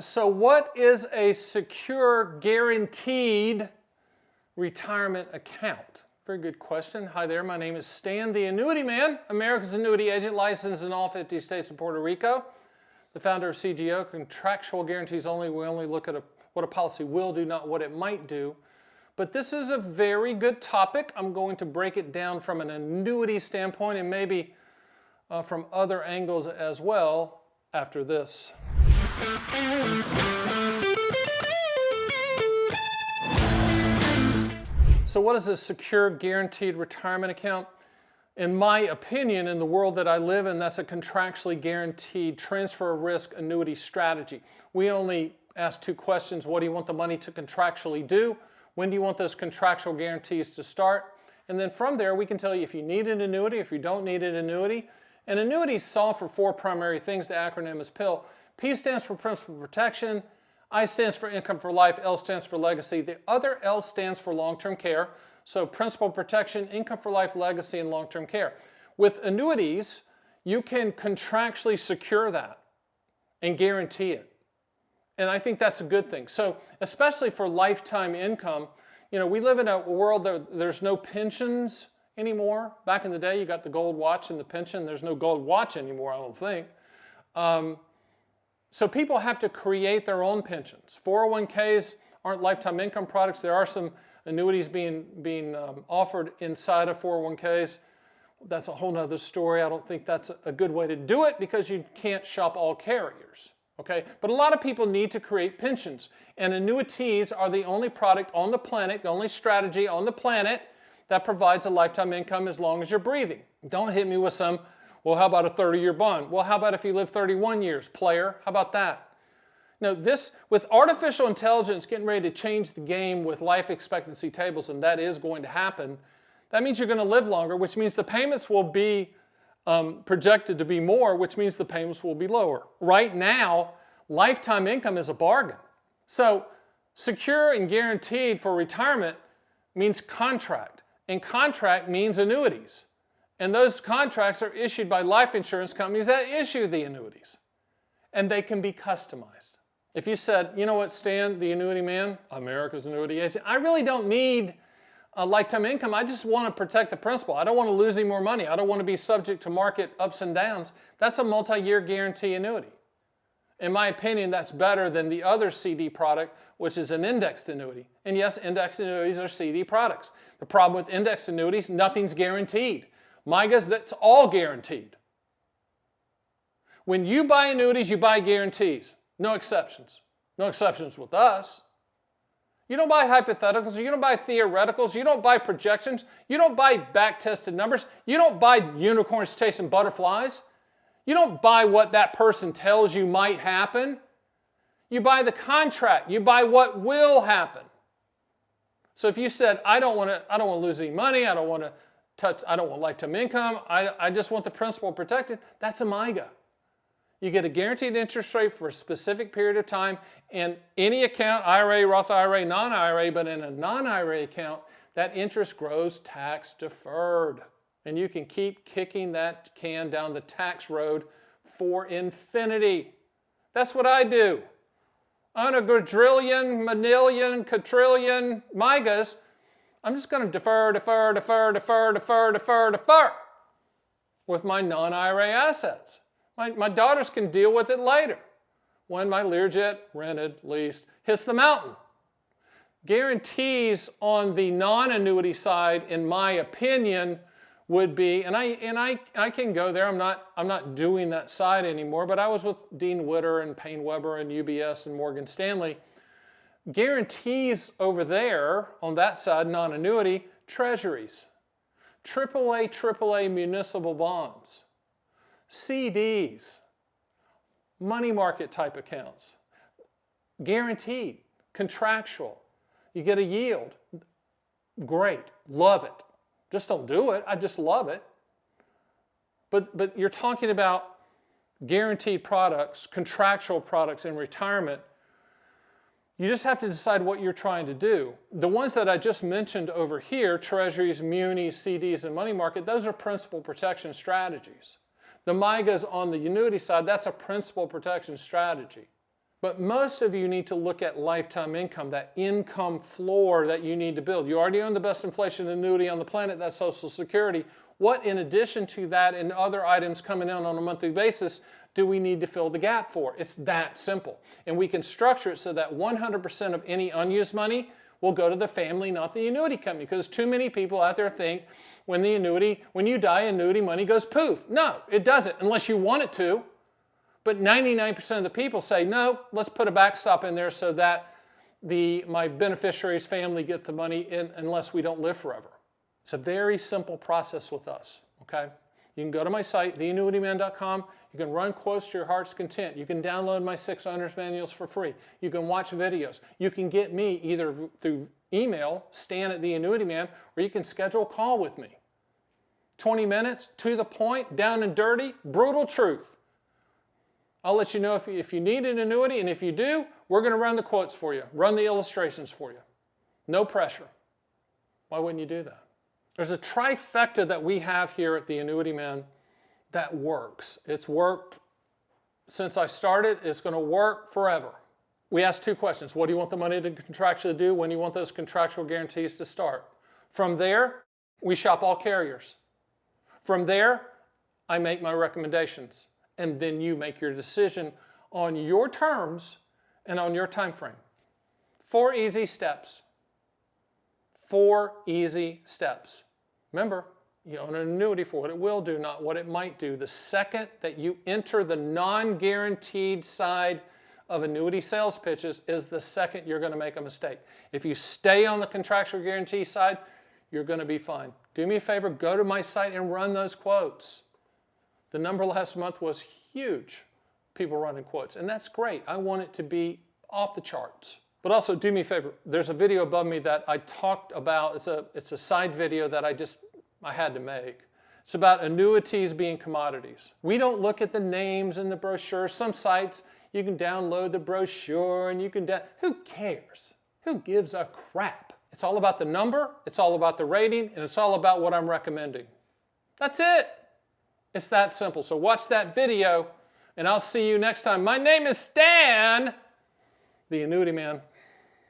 So what is a secure guaranteed retirement account? Very good question. Hi there, my name is Stan, the Annuity Man, America's annuity agent, licensed in all 50 states and Puerto Rico. The founder of CGO, contractual guarantees only. We only look at what a policy will do, not what it might do. But this is a very good topic. I'm going to break it down from an annuity standpoint and maybe from other angles as well after this. So what is a secure guaranteed retirement account? In my opinion, in the world that I live in, that's a contractually guaranteed transfer of risk annuity strategy. We only ask two questions. What do you want the money to contractually do? When do you want those contractual guarantees to start? And then from there, we can tell you if you need an annuity, if you don't need an annuity. And annuities solve for four primary things. The acronym is PIL. P stands for principal protection. I stands for income for life. L stands for legacy. The other L stands for long-term care. So principal protection, income for life, legacy, and long-term care. With annuities, you can contractually secure that and guarantee it. And I think that's a good thing. So especially for lifetime income, you know, we live in a world that there's no pensions anymore. Back in the day, you got the gold watch and the pension. There's no gold watch anymore, I don't think. So people have to create their own pensions. 401ks aren't lifetime income products. There are some annuities being offered inside of 401ks. That's a whole nother story. I don't think that's a good way to do it because you can't shop all carriers. Okay? But a lot of people need to create pensions. And annuities are the only product on the planet, the only strategy on the planet that provides a lifetime income as long as you're breathing. Don't hit me with some, well, how about a 30-year bond? Well, how about if you live 31 years, player? How about that? Now, this, with artificial intelligence getting ready to change the game with life expectancy tables, and that is going to happen, that means you're going to live longer, which means the payments will be projected to be more, which means the payments will be lower. Right now, lifetime income is a bargain. So secure and guaranteed for retirement means contract, and contract means annuities. And those contracts are issued by life insurance companies that issue the annuities. And they can be customized. If you said, you know what, Stan, the Annuity Man, America's annuity agent, I really don't need a lifetime income. I just want to protect the principal. I don't want to lose any more money. I don't want to be subject to market ups and downs. That's a multi-year guarantee annuity. In my opinion, that's better than the other CD product, which is an indexed annuity. And yes, indexed annuities are CD products. The problem with indexed annuities, nothing's guaranteed. MYGAs, that's all guaranteed. When you buy annuities, you buy guarantees. No exceptions. No exceptions with us. You don't buy hypotheticals. You don't buy theoreticals. You don't buy projections. You don't buy back-tested numbers. You don't buy unicorns chasing butterflies. You don't buy what that person tells you might happen. You buy the contract. You buy what will happen. So if you said, I don't want to lose any money, I don't want lifetime income, I just want the principal protected, that's a MYGA. You get a guaranteed interest rate for a specific period of time, and any account, IRA, Roth IRA, non-IRA, but in a non-IRA account, that interest grows tax deferred. And you can keep kicking that can down the tax road for infinity. That's what I do. On a quadrillion, manillion, quadrillion MYGAs, I'm just going to defer with my non-IRA assets. My daughters can deal with it later when my Learjet, rented, leased, hits the mountain. Guarantees on the non-annuity side, in my opinion, would be, and I can go there, I'm not doing that side anymore, but I was with Dean Witter and Payne Weber and UBS and Morgan Stanley. Guarantees over there, on that side, non-annuity, treasuries, AAA municipal bonds, CDs, money market type accounts, guaranteed, contractual. You get a yield. Great, love it. Just don't do it, I just love it. But you're talking about guaranteed products, contractual products in retirement. You just have to decide what you're trying to do. The ones that I just mentioned over here, treasuries, munis, CDs, and money market, those are principal protection strategies. The MYGAs on the annuity side, that's a principal protection strategy. But most of you need to look at lifetime income, that income floor that you need to build. You already own the best inflation annuity on the planet, that's Social Security. What, in addition to that and other items coming in on a monthly basis, do we need to fill the gap for? It's that simple. And we can structure it so that 100% of any unused money will go to the family, not the annuity company. Because too many people out there think when you die, annuity money goes poof. No, it doesn't, unless you want it to. But 99% of the people say, no, let's put a backstop in there so that my beneficiary's family get the money in unless we don't live forever. It's a very simple process with us, okay? You can go to my site, theannuityman.com. You can run quotes to your heart's content. You can download my 6 owner's manuals for free. You can watch videos. You can get me either through email, stan@theannuityman, or you can schedule a call with me. 20 minutes, to the point, down and dirty, brutal truth. I'll let you know if you need an annuity, and if you do, we're going to run the quotes for you, run the illustrations for you. No pressure. Why wouldn't you do that? There's a trifecta that we have here at the Annuity Man that works. It's worked since I started. It's going to work forever. We ask 2 questions. What do you want the money to contractually do? When do you want those contractual guarantees to start? From there, we shop all carriers. From there, I make my recommendations. And then you make your decision on your terms and on your time frame. 4 easy steps. 4 easy steps. Remember, you own an annuity for what it will do, not what it might do. The second that you enter the non-guaranteed side of annuity sales pitches is the second you're going to make a mistake. If you stay on the contractual guarantee side, you're going to be fine. Do me a favor, go to my site and run those quotes. The number last month was huge, people running quotes, and that's great. I want it to be off the charts. But also, do me a favor, there's a video above me that I talked about. It's a side video that I had to make. It's about annuities being commodities. We don't look at the names in the brochure. Some sites, you can download the brochure and you can, who cares? Who gives a crap? It's all about the number, it's all about the rating, and it's all about what I'm recommending. That's it. It's that simple. So watch that video, and I'll see you next time. My name is Stan, the Annuity Man.